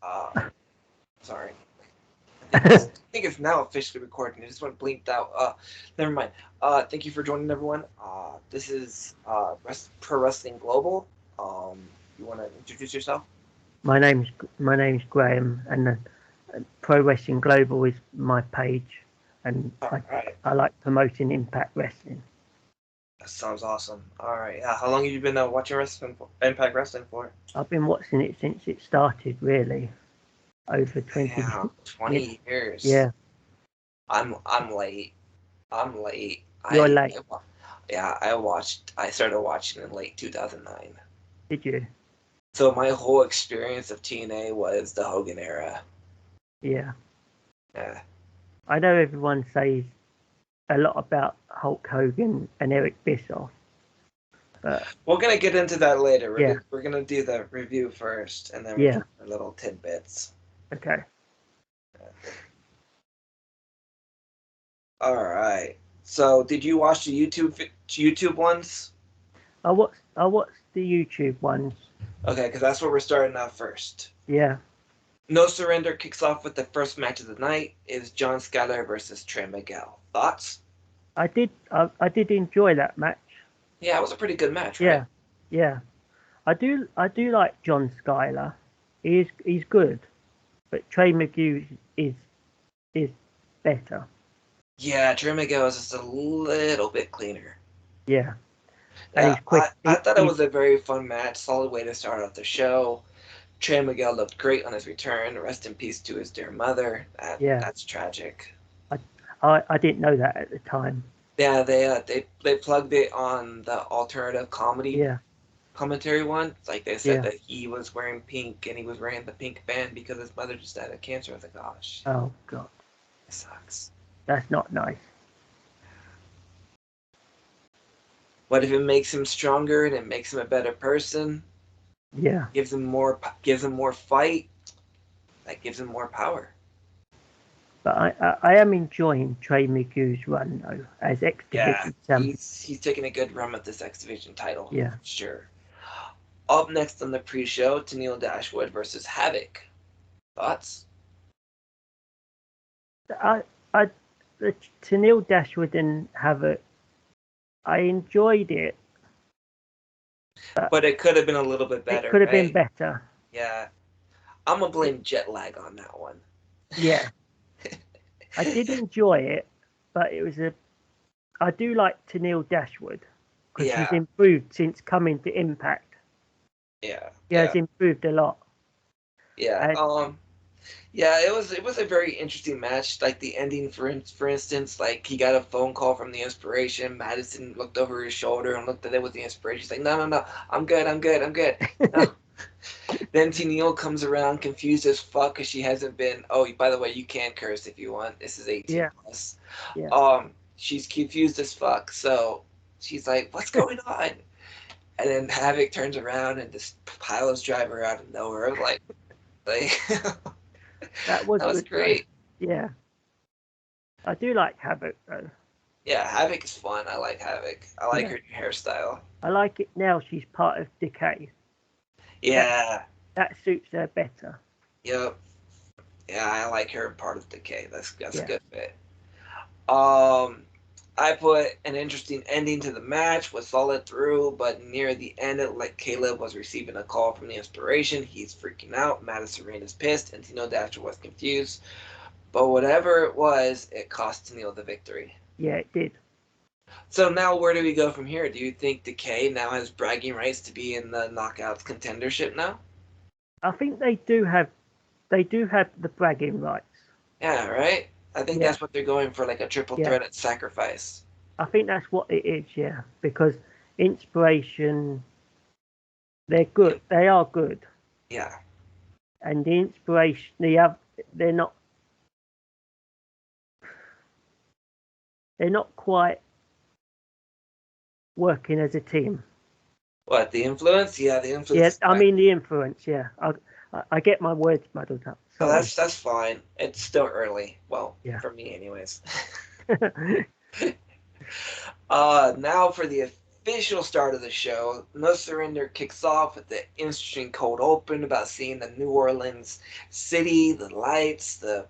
Uh, sorry. I think it's now officially recording. I just went blinked out. Never mind. Thank you for joining, everyone. This is Pro Wrestling Global. You want to introduce yourself? My name's Graham, and Pro Wrestling Global is my page, and All I right. I like promoting Impact Wrestling. That sounds awesome. All right. How long have you been watching Impact Wrestling for? I've been watching it since it started, really, over 20. Yeah, Yeah, 20 years. yeah, I'm late. I'm late. you're late. Yeah, I started watching in late 2009. Did you? So my whole experience of TNA was the Hogan era. Yeah. Yeah. I know everyone says a lot about Hulk Hogan and Eric Bischoff, but We're gonna get into that later. We're yeah, gonna, we're gonna do the review first, and then we'll yeah, do our little tidbits. okay. All right. So, did you watch the YouTube ones? I watched the YouTube ones. Okay, because that's where we're starting out first. Yeah, No Surrender kicks off with the first match of the night. Is John Scalar versus Trey Miguel. Thoughts? I did enjoy that match. Yeah, it was a pretty good match, right? Yeah, yeah. I do like John Schuyler. He's good, but Trey McHugh is better. Yeah, Trey Miguel was just a little bit cleaner. Yeah, and Yeah, he's quick. I thought it was a very fun match. Solid way to start off the show. Trey Miguel looked great on his return. Rest in peace to his dear mother. Yeah, That's tragic. I, I didn't know that at the time. Yeah, they plugged it on the alternative comedy Yeah, commentary one. Like they said yeah. that he was wearing pink and he was wearing the pink band because his mother just died of cancer. I was like, gosh, Oh God, it sucks. that's not nice. But if it makes him stronger and it makes him a better person, Yeah, gives him more fight, that gives him more power. but I am enjoying Trey McHugh's run though as X Yeah, Division champion. he's taking a good run with this X Division title, Yeah, for sure. Up next on the pre-show, Tennille Dashwood versus Havoc. Thoughts? I I the Tennille Dashwood and Havoc. I enjoyed it, but But it could have been a little bit it better, could have been right? better. Yeah, I'm gonna blame jet lag on that one. Yeah, I did enjoy it, but it was a. I do like Tennille Dashwood because he's Yeah, improved since coming to Impact. yeah, He yeah, has improved a lot. yeah. And Yeah. It was a very interesting match. Like the ending, for instance, like he got a phone call from the Inspiration. Madison looked over his shoulder and looked at it with the Inspiration. She's like, no, no, no, I'm good, I'm good, I'm good. No. Then Tennille comes around confused as fuck because she hasn't been. Oh, by the way, you can curse if you want. This is 18 yeah, plus. yeah. She's confused as fuck. So she's like, "What's going on?" And then Havoc turns around and just piles driver out of nowhere. Like That was that was good though. great. Yeah, I do like Havoc though. Yeah, Havoc is fun. I like Havoc. I like Yeah, her hairstyle. I like it now. She's part of Decay. That Yeah. that suits her better. Yep. Yeah, I like her part of Decay. That's a Yeah, good fit. Um, I put an interesting ending to the match, was solid through, but near the end, it like Caleb was receiving a call from the Inspiration. He's freaking out. Madison Rain is pissed, and Tino Dasher was confused. But whatever it was, it cost Tennille the victory. yeah, it did. So now where do we go from here? Do you think Decay now has bragging rights to be in the Knockouts contendership now? I think they do have the bragging rights. Yeah, right? I think Yeah, that's what they're going for, like a triple yeah. threat at Sacrifice. I think that's what it is. Yeah, because Inspiration, they're good. They are good, Yeah. and the Inspiration, they're not quite working as a team. What, the influence? Yeah, the influence Yeah, is I back. mean the influence. Yeah, I get my words muddled up. Oh, Sorry. that's fine. It's still early. Well, Yeah. for me anyways. Now for the official start of the show. No Surrender kicks off with the interesting cold open about seeing the New Orleans city, the lights, the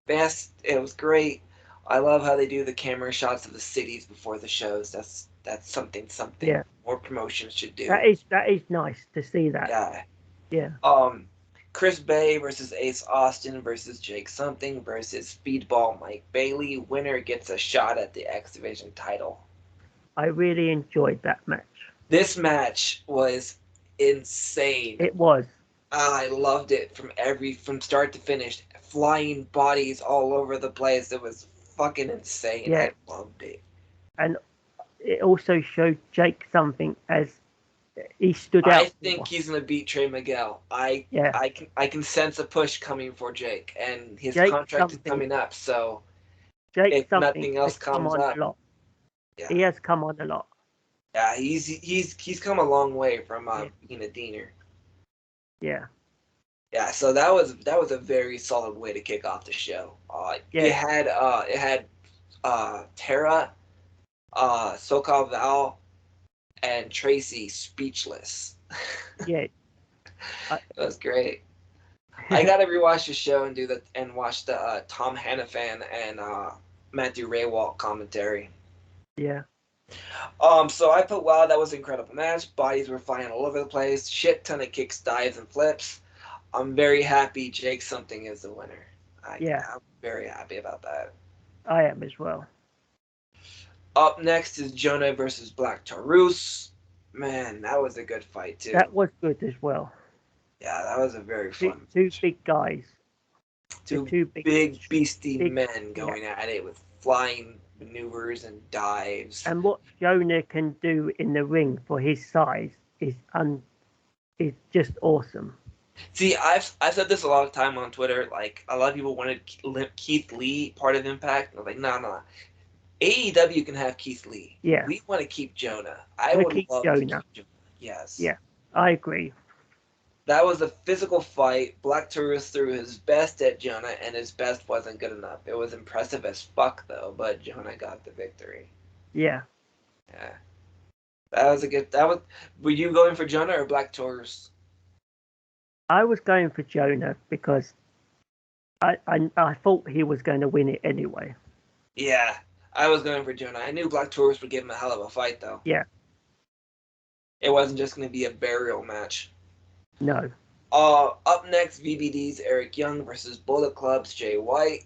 best. It was great. I love how they do the camera shots of the cities before the shows. That's something Yeah, more promotions should do. that is nice to see that. Yeah. Yeah, Um, Chris Bay versus Ace Austin versus Jake Something versus Speedball Mike Bailey. Winner gets a shot at the X Division title. I really enjoyed that match. This match was insane. It was. I loved it from start to finish. Flying bodies all over the place. It was fucking insane. Yeah, I loved it. and it also showed Jake something as he stood I out think for. he's gonna beat Trey Miguel. Yeah, I can sense a push coming for Jake, and his Jake contract is something. coming up. So Jake if something nothing has else come comes on up, a lot. yeah, He has come on a lot. yeah, he's come a long way from Yeah, being a Diener. yeah, Yeah, so that was a very solid way to kick off the show. yeah, It had Tara, SoCal Val, and Tracy speechless. yeah. I, That was great. I gotta rewatch the show and watch the Tom Hannafan and Matthew Raywalt commentary. yeah, So I put wow, that was an incredible match. Bodies were flying all over the place. Shit ton of kicks, dives, and flips. I'm very happy Jake Something is the winner. yeah. I'm very happy about that. I am as well. Up next is Jonah versus Black Taurus. Man, that was a good fight too. That was good as well. Yeah, that was a very fun Two match. big guys. The Two two big, big beastie big. men Yeah. going at it with flying maneuvers and dives. And what Jonah can do in the ring for his size is just awesome. See, I've said this a lot of time on Twitter. Like a lot of people wanted Keith Lee part of Impact. I was like, no, no. AEW can have Keith Lee. Yeah, We want to keep Jonah. I to would keep love to Jonah. keep Jonah. Yes. Yeah, I agree. That was a physical fight. Black Taurus threw his best at Jonah, and his best wasn't good enough. It was impressive as fuck, though, but Jonah got the victory. Yeah, Yeah. That was a good. That was. Were you going for Jonah or Black Taurus? I was going for Jonah because I thought he was going to win it anyway. Yeah. I was going for Jonah. I knew Black Taurus would give him a hell of a fight, though. Yeah, It wasn't just going to be a burial match. no, Up next, VBD's Eric Young versus Bullet Club's Jay White.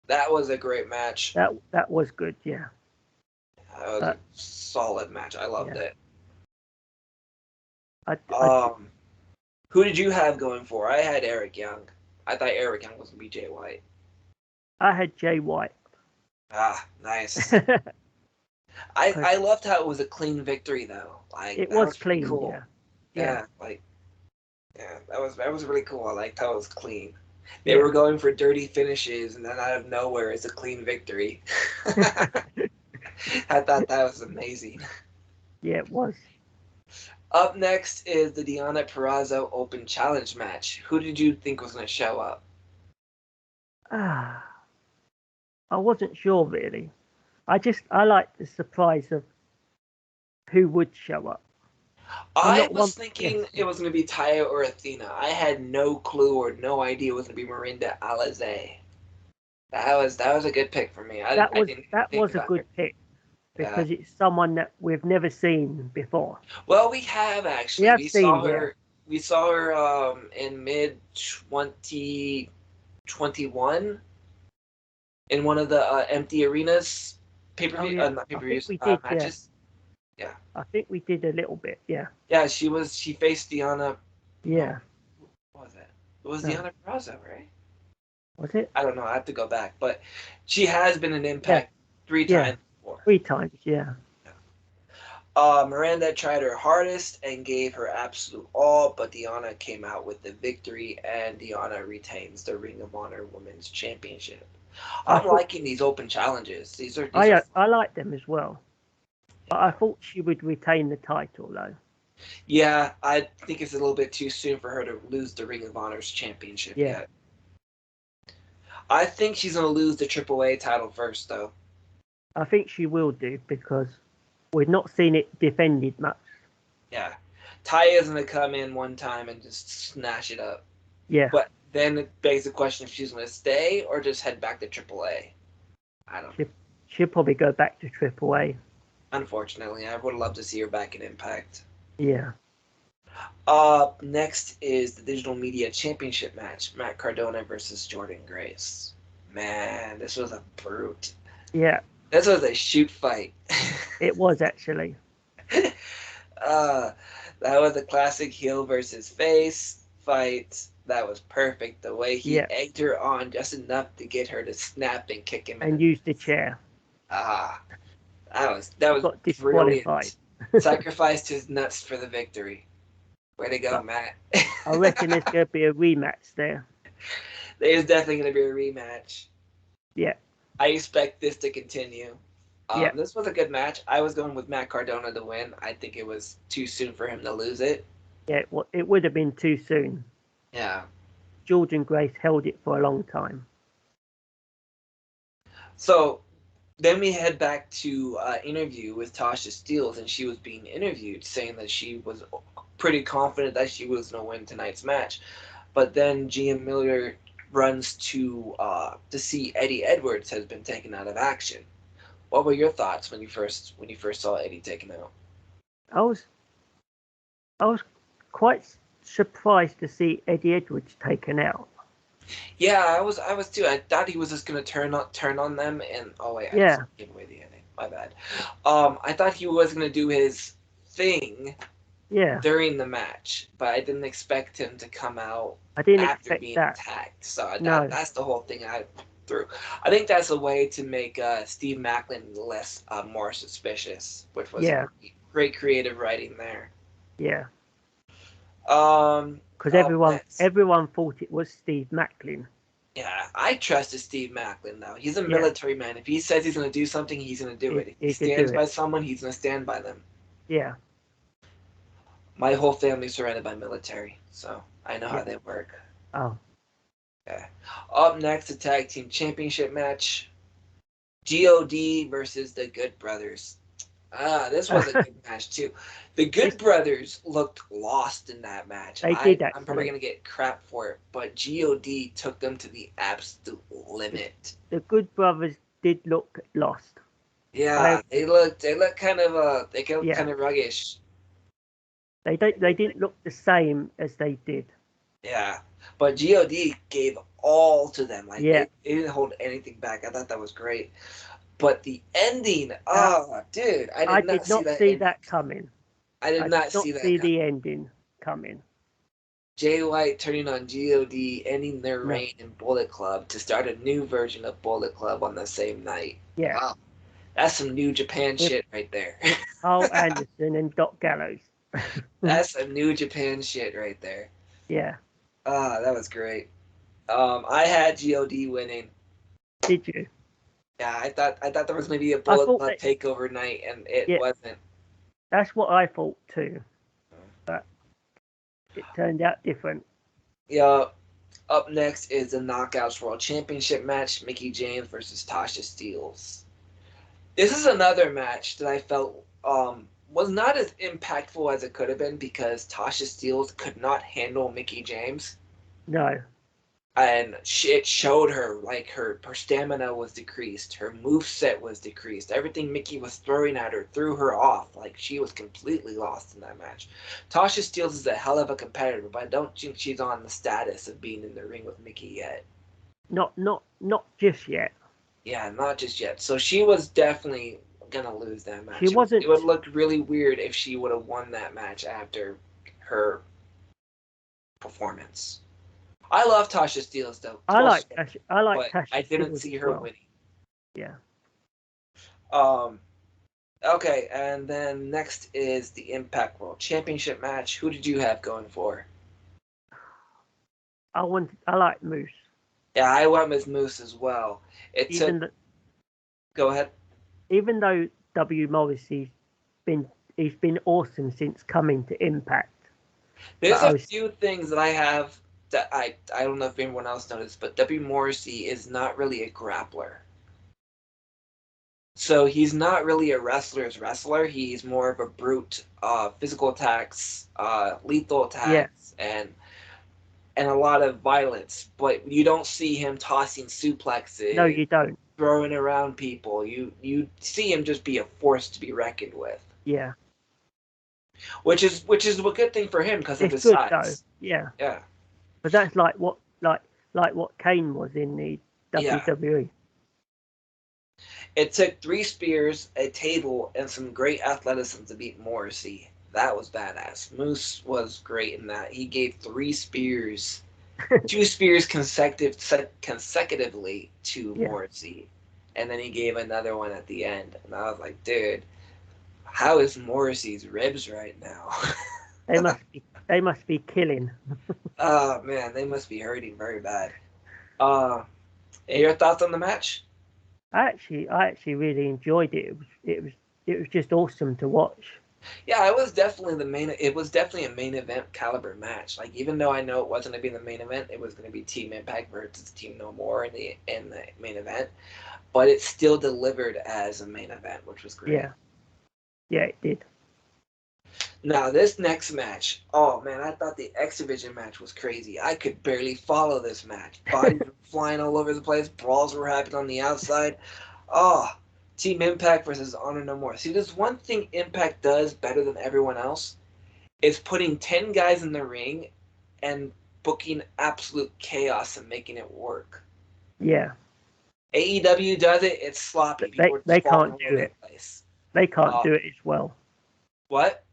That was a great match. that was good. Yeah, That was a solid match. I loved yeah. it. I Who did you have going for? I had Eric Young. I thought Eric Young was going to be Jay White. I had Jay White. Ah, nice. It I loved how it was a clean victory, though. Like that was pretty clean. cool. Yeah, Yeah, like yeah, that was really cool. I liked how it was clean. They yeah. were going for dirty finishes, and then out of nowhere, it's a clean victory. I thought that was amazing. Yeah, it was. Up next is the Deonna Purrazzo Open Challenge match. Who did you think was going to show up? Ah, I wasn't sure really. I liked the surprise of who would show up. I'm I not one was for thinking it guessing. was going to be Taya or Athena. I had no clue or no idea it was going to be Mirinda Alizé. That was a good pick for me. I didn't even That think was a about her. good pick Yeah. because it's someone that we've never seen before. Well, we have We actually. have We saw seen, yeah. her. We saw her in mid 2021 in one of the empty arenas pay per Oh view, yeah, not pay I per think views we did, yeah. matches. Yeah, I think we did a little bit, yeah. yeah. She faced Deonna. No, Yeah. what was that? It was No, Deonna Purrazzo, right? was it? I don't know. I have to go back, but she has been an Yeah, Impact three yeah. times before. 3 times, yeah. Miranda tried her hardest and gave her absolute all, but Deonna came out with the victory, and Deonna retains the Ring of Honor Women's Championship. I I'm thought liking these open challenges. These are I like them as well. But I yeah. thought she would retain the title though. Yeah, I think it's a little bit too soon for her to lose the Ring of Honor's championship Yeah. yet. I think she's gonna lose the AAA title first, though. I think she will do because We've not seen it defended much. Yeah. Taya's gonna come in one time and just snatch it up. Yeah, But then it begs the question if she's gonna stay or just head back to AAA. I don't know. she, she'll probably go back to Triple A. Unfortunately, I would love to see her back in Impact. Yeah, Up next is the Digital Media Championship match: Matt Cardona versus Jordan Grace. Man, this was a brute. yeah, This was a shoot fight. it was actually. uh, that was a classic heel versus face fight. That was perfect. The way he Yeah, egged her on just enough to get her to snap and kick him in and the used the chair. ah. That was Got disqualified. brilliant. Sacrificed his nuts for the victory. Way to go, But Matt. I reckon there's going to be a rematch there. There's definitely going to be a rematch. Yeah, I expect this to continue. yeah, This was a good match. I was going with Matt Cardona to win. I think it was too soon for him to lose it. yeah. It would have been too soon. Yeah. Jordan Grace held it for a long time. So then we head back to interview with Tasha Steeles, and she was being interviewed, saying that she was pretty confident that she was going to win tonight's match. But then GM Miller runs to see Eddie Edwards has been taken out of action. What were your thoughts when you first saw Eddie taken out? I was I was quite surprised to see Eddie Edwards taken out. Yeah, I was too. I thought he was just gonna turn on them, and oh wait, I just Yeah, gave away the ending. My bad. I thought he was gonna do his thing yeah. during the match, but I didn't expect him to come out I didn't after expect being that. attacked. So No. that's the whole thing I threw. I think that's a way to make Steve Macklin less more suspicious, which was Yeah, great creative writing there. yeah. Um, Because Up next, everyone thought it was Steve Macklin. yeah, I trusted Steve Macklin though. He's a Yeah, military man. If he says he's going to do something, he's going to do it. If he he could do stands it. by someone, he's going to stand by them. Yeah, My whole family's surrounded by military, so I know how yeah. they work. Oh, Okay. Up next, a tag team championship match: God versus the Good Brothers. This was a good match too. The it's Good Brothers looked lost in that match, and they did I'm probably actually. gonna get crap for it, but God took them to the absolute The, limit. the Good Brothers did look lost. I Yeah, agree. they look kind of they look Yeah, kind of ruggish. they didn't look the same as they did. Yeah, but God gave all to them. Like Yeah. they didn't hold anything back. I thought that was great. But the ending, Now oh, dude, I I did not did see not that see ending. that coming. I did I did not see not that see coming. the ending coming. Jay White turning on God, ending their No. reign in Bullet Club to start a new version of Bullet Club on the same night. Yeah. Oh, that's some New Japan With shit right there. Carl Anderson and Doc Gallows. That's some New Japan shit right there. Yeah. Ah, that was great. I had God winning. Did you? Yeah, I thought there was gonna be a I Bullet thought Club that. takeover night, and it Yeah. wasn't. That's what I thought too. But it turned out different. Yeah. Up next is the Knockouts World Championship match: Mickey James versus Tasha Steeles. This is another match that I felt was not as impactful as it could have been because Tasha Steeles could not handle Mickey James, No. and it showed her like her stamina was decreased, her move set was decreased, everything Mickey was throwing at her threw her off. Like she was completely lost in that match. Tasha Steeles is a hell of a competitor, but I don't think she's on the status of being in the ring with Mickey yet. Not just yet. Yeah, not just yet. So she was definitely gonna lose that She match. It would wasn't. look really weird if she would have won that match after her performance. I love Tasha Steelz though. I Well, like Tasha. I like but I Tasha didn't Steelz see as her well. winning. Yeah. Um. Okay, and then next is the Impact World Championship match. Who did you have going for? I like Moose. Yeah, I went with Moose as well. It took. Even th- Go ahead. even though W Morrissey's been he's been awesome since coming to Impact. But There's I a was few things that I have that I don't know if anyone else noticed, but W Morrissey is not really a grappler. So he's not really a wrestler's wrestler. He's more of a brute, physical attacks, lethal Yeah. attacks, and a lot of violence. But you don't see him tossing No, suplexes, you don't. throwing around people. You see him just be a force to be reckoned with, Yeah. which is a good thing for him because of It's his good though. size. Yeah. Yeah, But that's like what Kane was in the yeah. WWE. It took 3 spears, a table, and some great athleticism to beat Morrissey. That was badass. Moose was great in that. He gave 3 spears, 2 spears consecutively to Yeah. Morrissey, and then he gave another one at the end. And I was like, dude, how is Morrissey's ribs right now? They must be killing. Oh man, they must be hurting very bad. Uh, your thoughts on the match? I actually really enjoyed it. It was just awesome to watch. Yeah, it was definitely the main. It was definitely a main event caliber match. Like even though I know it wasn't going to be the main event, it was going to be Team Impact versus Team No More in the main event. But it still delivered as a main event, which was great. Yeah. Yeah, it did. Now this next match, oh man, I thought the X Division match was crazy. I could barely follow this match. Bodies were flying all over the place. Brawls were happening on the outside. Oh, Team Impact versus Honor No More. See, there's one thing Impact does better than everyone else is putting 10 guys in the ring and booking absolute chaos and making it work. Yeah. AEW does it, it's sloppy. They People are just they falling can't all do over the it. place. They can't Uh, do it as well. what?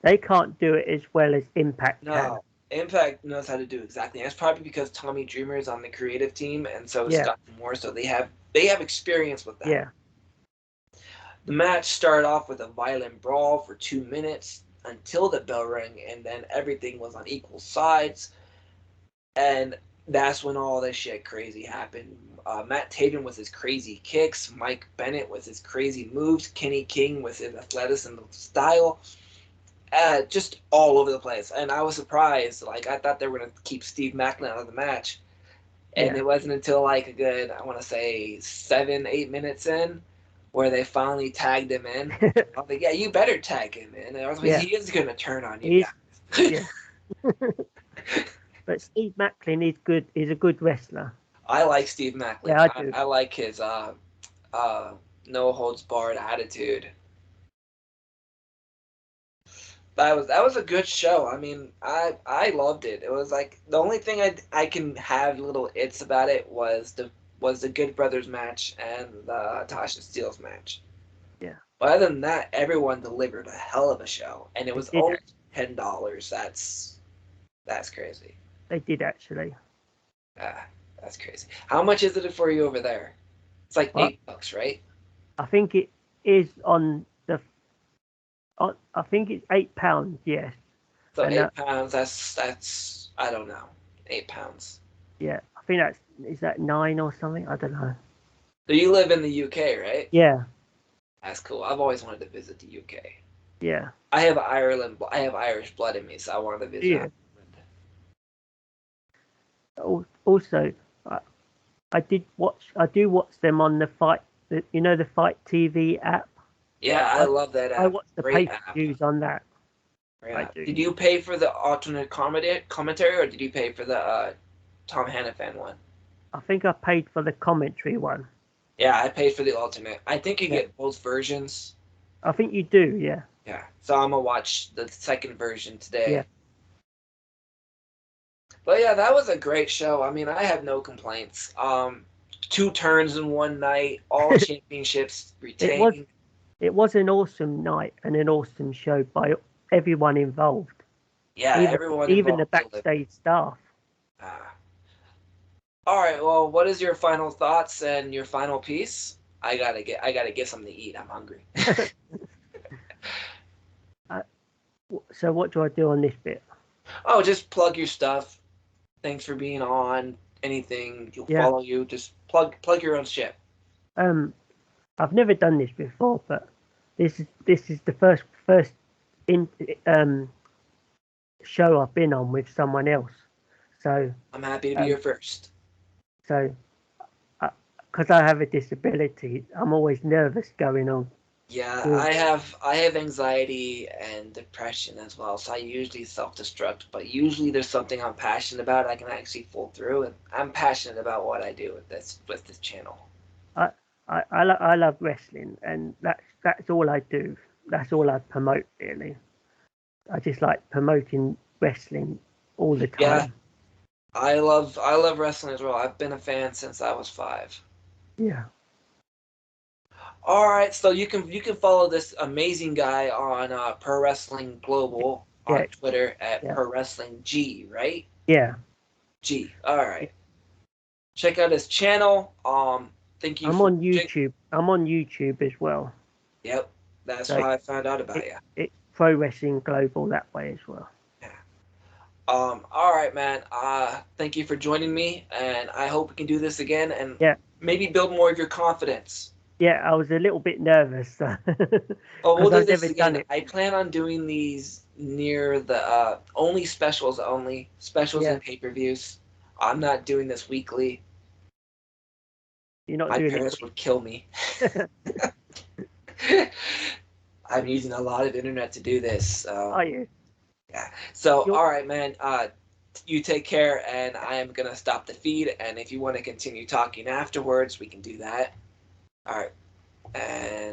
They can't do it as well as Impact can. No. Impact knows how to do exactly. That's probably because Tommy Dreamer is on the creative team, and so is Yeah. Scott Moore, so they have experience with that. Yeah. The match started off with a violent brawl for 2 minutes until the bell rang, and then everything was on equal sides. And that's when all this shit crazy happened. Matt Taven with his crazy kicks, Mike Bennett with his crazy moves, Kenny King with his athleticism style, just all over the place. And I was surprised. Like I thought they were gonna keep Steve Macklin out of the match, and Yeah. it wasn't until like a good, I want to say 7, 8 minutes in, where they finally tagged him in. I was like, yeah, you better tag him in. And I was like, Yeah. he is gonna turn on you He's guys. yeah. But Steve Macklin is good. He's a good wrestler. I like Steve Macklin. Yeah, I I, do. I like his uh, no holds barred attitude. That was a good show. I mean, I loved it. It was like the only thing I can have little its about it was the Good Brothers match and the Tasha Steelz match. Yeah. But other than that, everyone delivered a hell of a show, and it They was did. only $10. That's crazy. They did actually. Ah, that's crazy. How much is it for you over there? It's like But $8, right? I think it is on the. I think it's £8. Yes. So And 8 pounds. That's I don't know. 8 pounds. yeah, I think that's is that 9 or something. I don't know. So you live in the UK, right? Yeah. That's cool. I've always wanted to visit the UK. Yeah. I have Ireland. I have Irish blood in me, so I wanted to visit Yeah. Ireland. Also, I, I did watch. I do watch them on the fight. The Fight TV app. Yeah, I I love that I app. watch the Great pay per app. views on that. Great I app. do. Did you pay for the alternate commentary, or did you pay for the Tom Hannafan one? I think I paid for the commentary one. Yeah, I paid for the alternate. I think you Yeah. get both versions. I think you do. Yeah. Yeah, so I'm gonna watch the second version Yeah. today. But yeah, that was a great show. I mean, I have no complaints. 2 turns in one night, all championships It was retained. it was an awesome night and an awesome show by everyone involved. Yeah, Even everyone even the involved delivered. backstage staff. Uh, all right, well, what is your final thoughts and your final piece? I gotta get something to eat. I'm hungry. Uh, so what do I do on this bit? Oh, just plug your stuff. Thanks for being on. Anything you'll Yeah. follow you. Just plug your own shit. Um, I've never done this before, but this is the first in show I've been on with someone else. So I'm happy to be um, your first. so because because I have a disability, I'm always nervous going on. Yeah, Doing, I have anxiety and depression as well, so I usually self-destruct, but usually there's something I'm passionate about I can actually pull through, and I'm passionate about what I do with this channel. I, I love wrestling, and that's all I do. That's all I promote, really. I just like promoting wrestling all the Yeah, time. I love wrestling as well. I've been a fan since I was 5. Yeah, All right, so you can follow this amazing guy on Pro Wrestling Global yeah, on Twitter at yeah, Pro Wrestling G, right? yeah. G. All right. Check out his channel. Thank you I'm for on watching. YouTube. I'm on YouTube as well. Yep, that's So how I found out about it, you. it's Pro Wrestling Global that way as well. Yeah. All right, man. Thank you for joining me, and I hope we can do this again and Yeah, maybe build more of your confidence. yeah. I was a little bit nervous Oh, we'll because do I've this never done again. it. I plan on doing these near the only specials Yeah, and pay-per-views. I'm not doing this weekly. you're not My doing parents would kill me. it. I'm using a lot of internet to do this. Are you? Yeah. So, You're all right, man. You take care, and I am gonna stop the feed. And if you want to continue talking afterwards, we can do that. All right. And